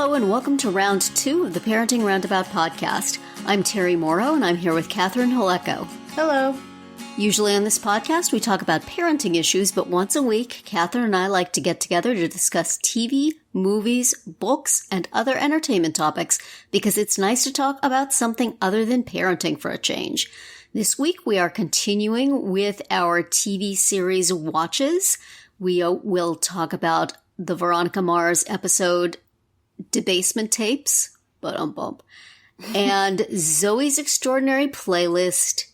Hello and welcome to round 2 of the Parenting Roundabout podcast. I'm Terry Morrow and I'm here with Catherine Haleko. Hello. Usually on this podcast we talk about parenting issues, but once a week, Catherine and I like to get together to discuss TV, movies, books, and other entertainment topics because it's nice to talk about something other than parenting for a change. This week we are continuing with our TV series watches. We will talk about the Veronica Mars episode Debasement tapes, and Zoey's Extraordinary Playlist,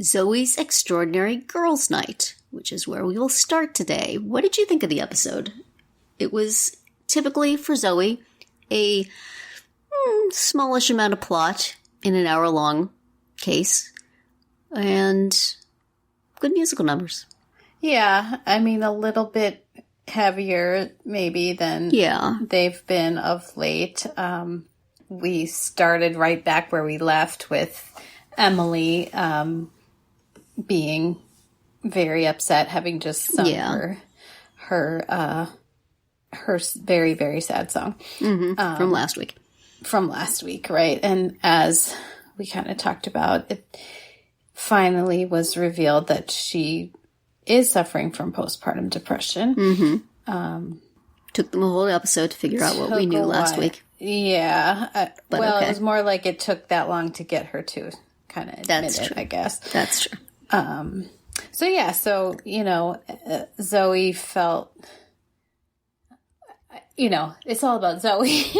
Zoey's Extraordinary Girls' Night, which is where we will start today. What did you think of the episode? It was typically for Zoey a smallish amount of plot in an hour-long case, and good musical numbers. Yeah, I mean, a little bit heavier maybe than they've been of late. We started right back where we left with Emily being very upset, having just sung her very, very sad song. From last week. From last week, right. And as we kind of talked about, it finally was revealed that she is suffering from postpartum depression. Took them a whole episode to figure out what we knew last week. Yeah. It was more like it took that long to get her to kind of admit it, I guess. That's true. So, Zoey felt, it's all about Zoey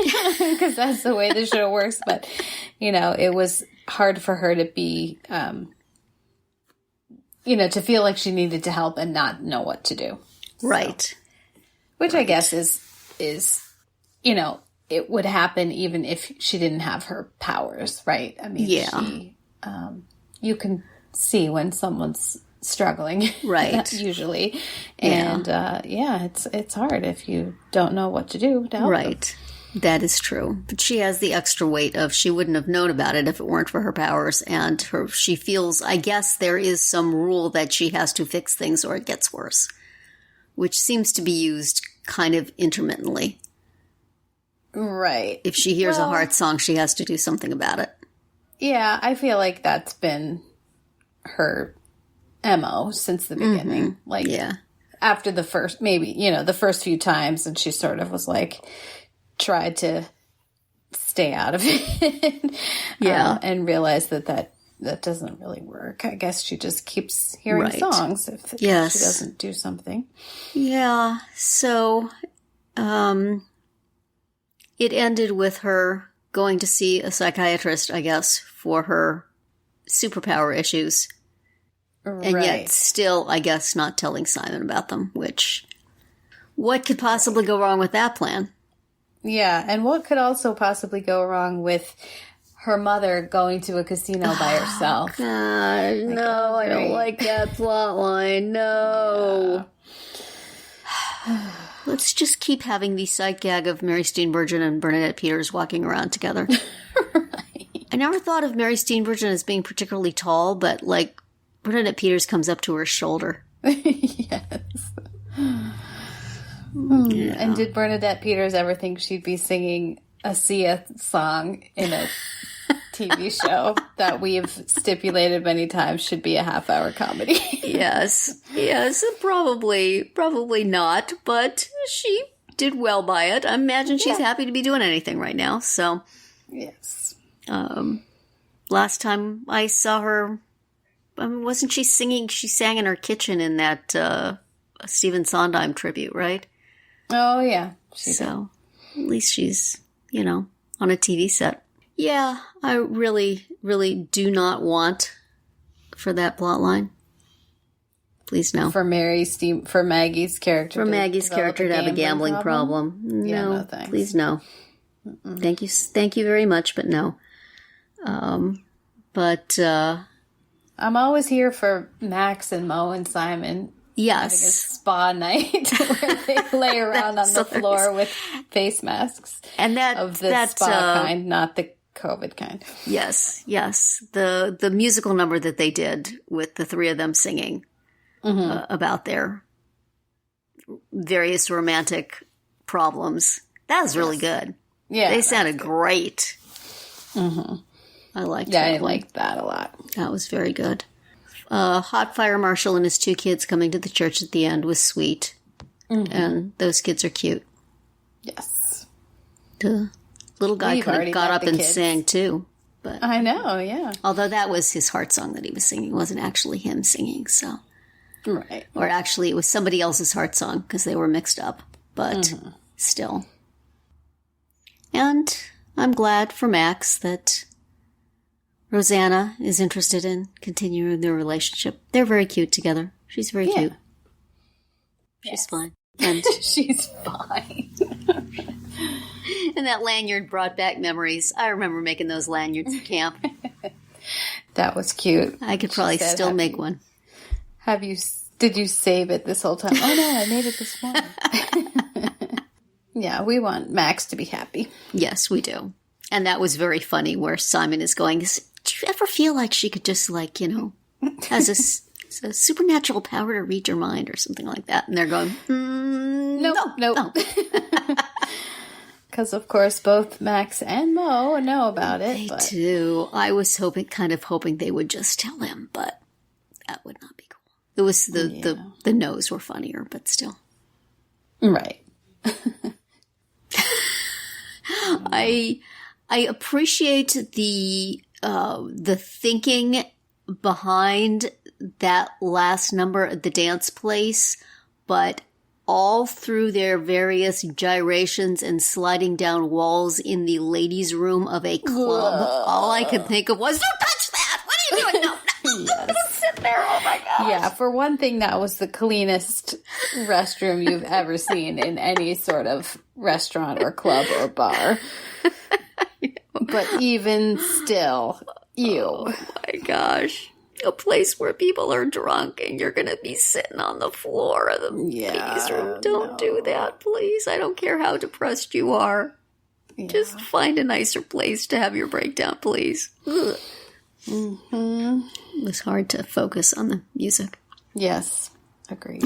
because that's the way the show works. But, it was hard for her to be, to feel like she needed to help and not know what to do. Right. So, which I guess is, it would happen even if she didn't have her powers, right? I mean, you can see when someone's struggling, right? Usually. And, it's hard if you don't know what to do to help right. them. That is true. But she has the extra weight of she wouldn't have known about it if it weren't for her powers. And she feels, I guess there is some rule that she has to fix things or it gets worse, which seems to be used kind of intermittently. Right. If she hears a heart song, she has to do something about it. Yeah, I feel like that's been her MO since the beginning. After the first, maybe, the first few times, and she sort of was like, tried to stay out of it. And realized that doesn't really work. I guess she just keeps hearing songs if she doesn't do something. Yeah. So, it ended with her going to see a psychiatrist, I guess, for her superpower issues. Right. And yet still, I guess, not telling Simon about them, what could possibly go wrong with that plan? Yeah, and what could also possibly go wrong with her mother going to a casino by herself? God, no, I don't like that plot line. No. Yeah. Let's just keep having the sight gag of Mary Steenburgen and Bernadette Peters walking around together. Right. I never thought of Mary Steenburgen as being particularly tall, but, Bernadette Peters comes up to her shoulder. Yes. Yeah. And did Bernadette Peters ever think she'd be singing a Sia song in a TV show that we've stipulated many times should be a half-hour comedy? Yes, probably not, but she did well by it. I imagine she's happy to be doing anything right now, so. Yes. Last time I saw her, wasn't she singing? She sang in her kitchen in that Stephen Sondheim tribute, right? Oh, yeah. So, at least she's, on a TV set. Yeah, I really, really do not want for that plot line. Please no. For Maggie's character. For Maggie's character to have a gambling problem. No, thanks. Please no. Mm-mm. Thank you very much, but no. I'm always here for Max and Mo and Simon. Yes. Having a spa night where they lay around on the floor with face masks. And of the spa kind, not the COVID kind. Yes. The musical number that they did with the three of them singing about their various romantic problems. That was really good. Yeah. They sounded great. Mm-hmm. I liked that. Yeah, I liked that a lot. That was very good. Hot Fire Marshal and his 2 kids coming to the church at the end was sweet. Mm-hmm. And those kids are cute. Yes. The little guy could have got up and sang too. But I know, yeah. Although that was his heart song that he was singing. It wasn't actually him singing, so. Right. Or actually, it was somebody else's heart song because they were mixed up. But still. And I'm glad for Max that Rosanna is interested in continuing their relationship. They're very cute together. She's very cute. She's fine. And she's fine. And that lanyard brought back memories. I remember making those lanyards at camp. That was cute. I could probably still make one. Did you save it this whole time? Oh no, I made it this morning. Yeah, we want Max to be happy. Yes, we do. And that was very funny where Simon is going, do you ever feel like she could just has a supernatural power to read your mind or something like that? And they're going, nope. Because, of course, both Max and Mo know about it. They do. I was hoping they would just tell him, but that would not be cool. It was the no's were funnier, but still. Right. I appreciate the thinking behind that last number at the dance place, but all through their various gyrations and sliding down walls in the ladies' room of a club, all I could think of was, don't touch that! What are you doing? No, don't sit there. Oh my gosh. Yeah, for one thing, that was the cleanest restroom you've ever seen in any sort of restaurant or club or bar. But even still, ew. Oh my gosh. A place where people are drunk and you're going to be sitting on the floor of the ladies' room. Don't do that, please. I don't care how depressed you are. Yeah. Just find a nicer place to have your breakdown, please. Mm-hmm. It was hard to focus on the music. Yes, agreed.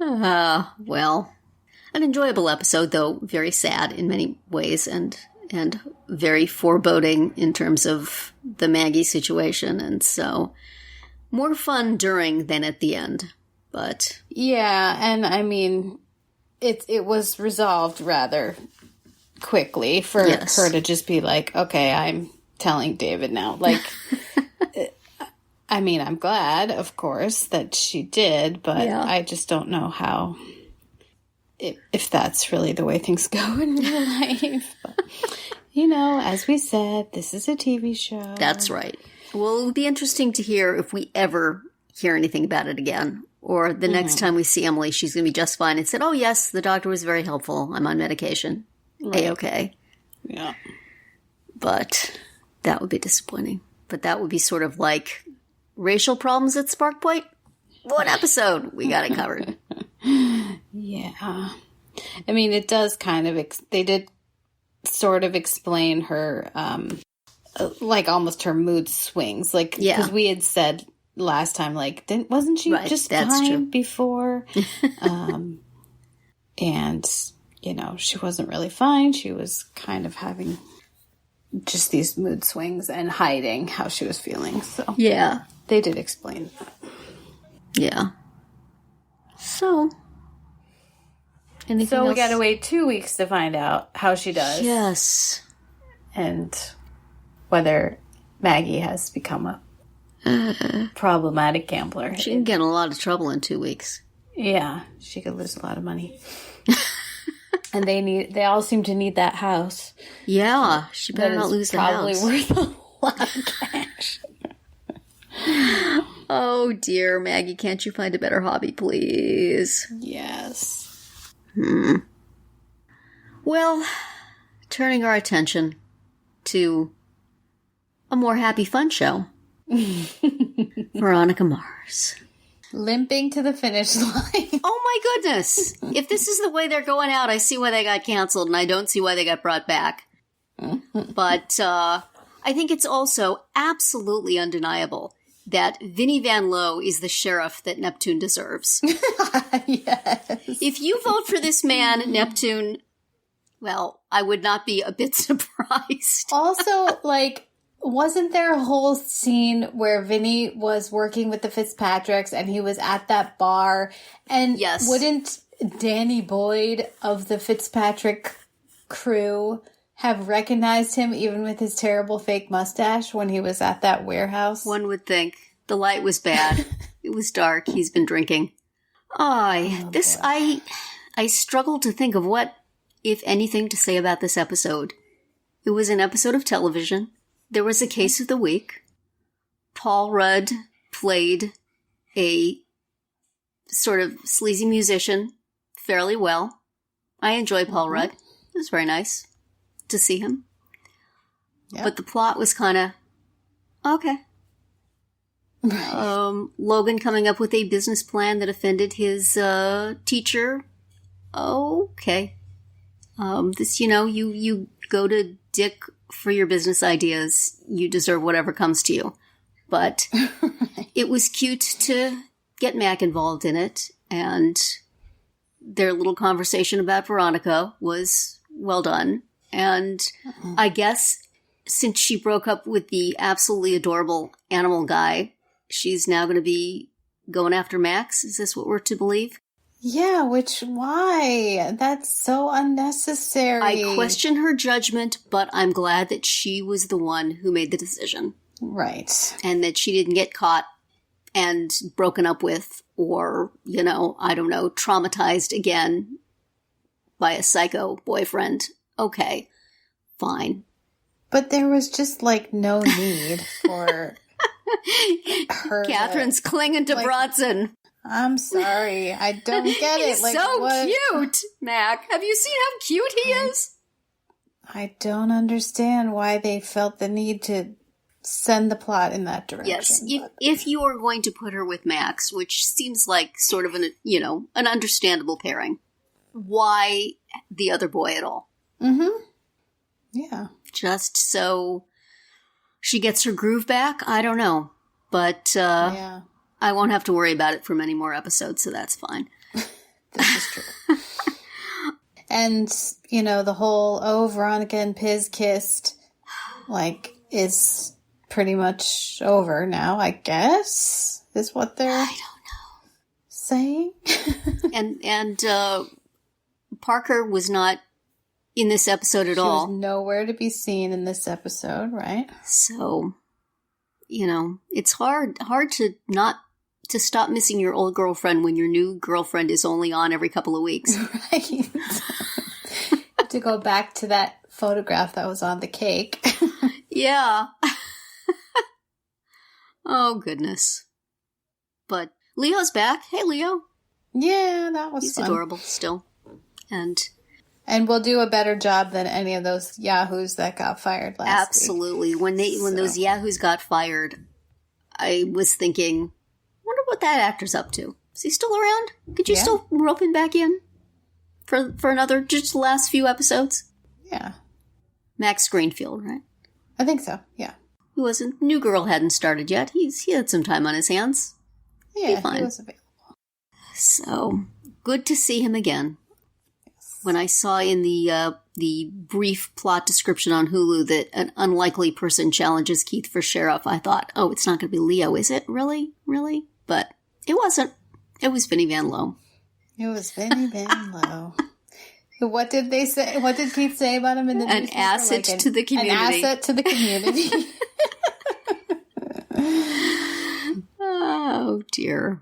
Well, an enjoyable episode, though very sad in many ways and very foreboding in terms of the Maggie situation. And so more fun during than at the end. But yeah, and I mean, it was resolved rather quickly for her to just be like, okay, I'm telling David now. Like, I mean, I'm glad, of course, that she did, but I just don't know how... If that's really the way things go in real life. But, as we said, this is a TV show. That's right. Well, it would be interesting to hear if we ever hear anything about it again. Or the next time we see Emily, she's going to be just fine and said, oh, yes, the doctor was very helpful. I'm on medication. Right. A-okay. Yeah. But that would be disappointing. But that would be sort of like racial problems at Spark Point. One episode. We got it covered. Yeah. I mean, it does kind of, they did sort of explain her, like almost her mood swings. Like, because we had said last time, like, wasn't she just fine before? And, she wasn't really fine. She was kind of having just these mood swings and hiding how she was feeling. So, yeah. They did explain that. Yeah. So we got to wait 2 weeks to find out how she does. Yes. And whether Maggie has become a problematic gambler. She can get in a lot of trouble in 2 weeks. Yeah. She could lose a lot of money. And they all seem to need that house. Yeah. She better not lose the house. Probably worth a lot of cash. Oh, dear, Maggie, can't you find a better hobby, please? Yes. Well, turning our attention to a more happy, fun show. Veronica Mars. Limping to the finish line. Oh, my goodness. If this is the way they're going out, I see why they got canceled, and I don't see why they got brought back. But I think it's also absolutely undeniable. that Vinnie Van Lowe is the sheriff that Neptune deserves. Yes. If you vote for this man, Neptune, well, I would not be a bit surprised. Also, like, wasn't there a whole scene where Vinny was working with the Fitzpatricks and he was at that bar? And yes. Wouldn't Danny Boyd of the Fitzpatrick crew have recognized him even with his terrible fake mustache when he was at that warehouse? One would think. The light was bad. It was dark. He's been drinking. I struggle to think of what, if anything, to say about this episode. It was an episode of television. There was a case of the week. Paul Rudd played a sort of sleazy musician fairly well. I enjoy Paul Rudd. It was very nice to see him. Yep. But the plot was kind of, okay. Right. Logan coming up with a business plan that offended his teacher. Okay. You go to Dick for your business ideas. You deserve whatever comes to you. But it was cute to get Mac involved in it, and their little conversation about Veronica was well done. And I guess since she broke up with the absolutely adorable animal guy, she's now going to be going after Max. Is this what we're to believe? Yeah, why? That's so unnecessary. I question her judgment, but I'm glad that she was the one who made the decision. Right. And that she didn't get caught and broken up with or, traumatized again by a psycho boyfriend. Okay, fine. But there was just, no need for her. Catherine's clinging to Bronson. I'm sorry. I don't get it. He's so cute, Mac. Have you seen how cute he is? I don't understand why they felt the need to send the plot in that direction. Yes, if you are going to put her with Max, which seems like sort of an understandable pairing, why the other boy at all? Mm-hmm. Yeah. Just so she gets her groove back? I don't know. But yeah. I won't have to worry about it for many more episodes, so that's fine. This is true. And, the whole, Veronica and Piz kissed, is pretty much over now, I guess, is what they're saying. and Parker was not in this episode at all. She was nowhere to be seen in this episode, right? So, it's hard to stop missing your old girlfriend when your new girlfriend is only on every couple of weeks. Right. To go back to that photograph that was on the cake. Yeah. Oh, goodness. But Leo's back. Hey, Leo. Yeah, that was He's fun. adorable still. And we'll do a better job than any of those yahoos that got fired last week. Absolutely. When those yahoos got fired, I was thinking, wonder what that actor's up to. Is he still around? Could you still rope him back in for another, just the last few episodes? Yeah. Max Greenfield, right? I think so, yeah. He wasn't. New Girl hadn't started yet. He had some time on his hands. Yeah, he was available. So, good to see him again. Yes. When I saw in the brief plot description on Hulu that an unlikely person challenges Keith for sheriff, I thought, oh, it's not going to be Leo, is it? Really? Really? But it wasn't. It was Vinnie Van Lowe. It was Vinnie Van Lowe. What did they say? What did Keith say about him in the newspaper? An asset to the community. An asset to the community. Oh, dear.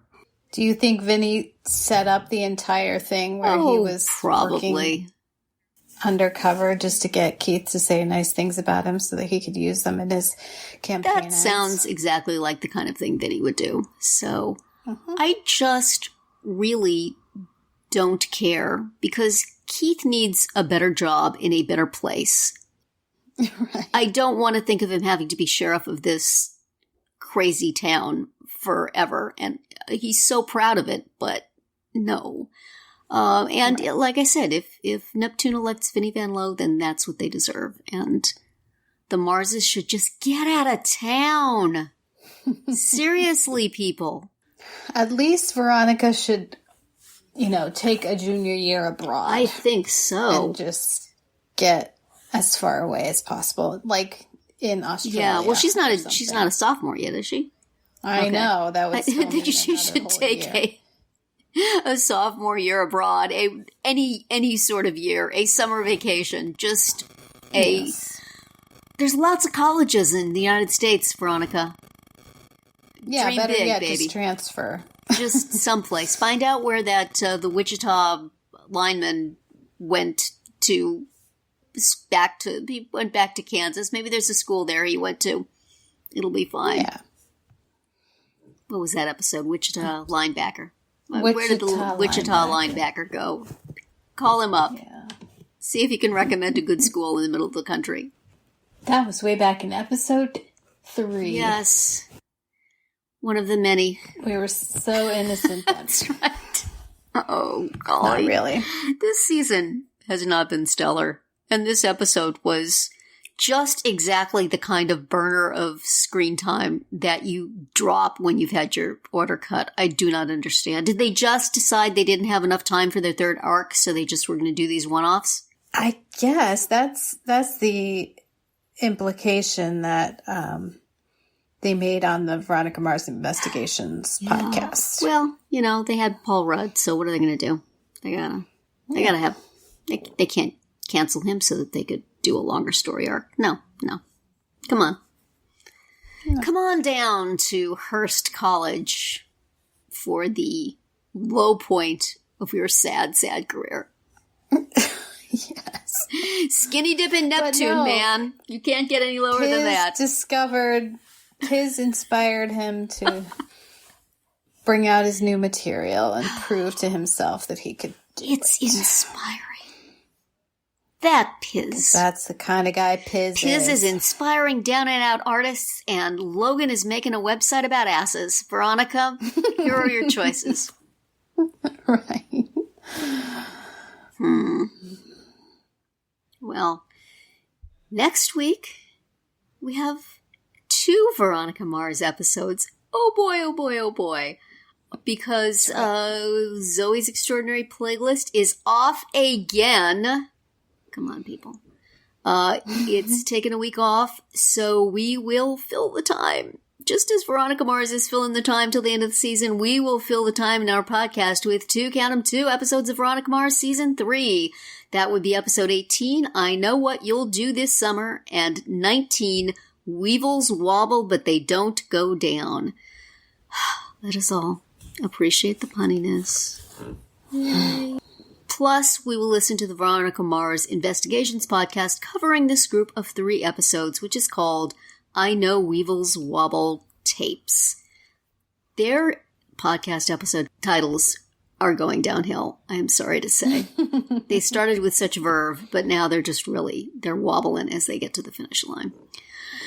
Do you think Vinny set up the entire thing where he was working undercover just to get Keith to say nice things about him so that he could use them in his campaign? That sounds exactly like the kind of thing Vinny would do. So I just really don't care because Keith needs a better job in a better place. Right. I don't want to think of him having to be sheriff of this crazy town forever. And he's so proud of it, but no. And like I said, if Neptune elects Vinnie Van Lowe, then that's what they deserve. And the Marses should just get out of town. Seriously, people. At least Veronica should, take a junior year abroad. I think so. And just get as far away as possible, like in Australia. Yeah, well, she's not a sophomore yet, is she? I know that was. I think she should take a sophomore year abroad, any sort of year, a summer vacation, just a. Yes. There's lots of colleges in the United States, Veronica. Yeah, Dream better big, yet, baby. just transfer. Just someplace. Find out where that the Wichita lineman went back to Kansas. Maybe there's a school there he went to. It'll be fine. Yeah. What was that episode? Wichita linebacker. Where did the Wichita linebacker go? Call him up. Yeah. See if he can recommend a good school in the middle of the country. That was way back in episode 3. Yes. One of the many. We were so innocent then. That's right. Oh, golly. Not really. This season has not been stellar. And this episode was just exactly the kind of burner of screen time that you drop when you've had your order cut. I do not understand. Did they just decide they didn't have enough time for their third arc, so they just were going to do these one-offs? I guess that's the implication that they made on the Veronica Mars Investigations podcast. Well, they had Paul Rudd, so what are they going to do? They can't cancel him so that they could do a longer story arc. No. Come on. Yeah. Come on down to Hearst College for the low point of your sad, sad career. Yes. Skinny dip in Neptune, man. You can't get any lower than that. Piz inspired him to bring out his new material and prove to himself that he could do it. It's inspiring. That Piz. That's the kind of guy Piz is. Piz is inspiring down-and-out artists, and Logan is making a website about asses. Veronica, here are your choices. Right. Well, next week, we have 2 Veronica Mars episodes. Oh boy, oh boy, oh boy. Because Zoey's Extraordinary Playlist is off again. Come on, people. It's taken a week off, so we will fill the time. Just as Veronica Mars is filling the time till the end of the season, we will fill the time in our podcast with 2 episodes of Veronica Mars Season 3. That would be episode 18, I Know What You'll Do This Summer, and 19, Weevils Wobble, But They Don't Go Down. Let us all appreciate the punniness. Yay. Plus, we will listen to the Veronica Mars Investigations podcast covering this group of 3 episodes, which is called I Know Weevils Wobble Tapes. Their podcast episode titles are going downhill, I am sorry to say. They started with such verve, but now they're wobbling as they get to the finish line.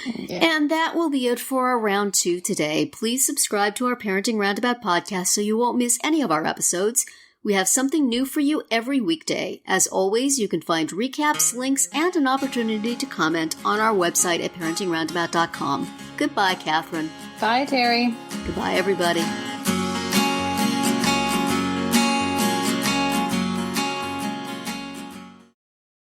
Yeah. And that will be it for our round 2 today. Please subscribe to our Parenting Roundabout podcast so you won't miss any of our episodes. We have something new for you every weekday. As always, you can find recaps, links, and an opportunity to comment on our website at parentingroundabout.com. Goodbye, Catherine. Bye, Terry. Goodbye, everybody.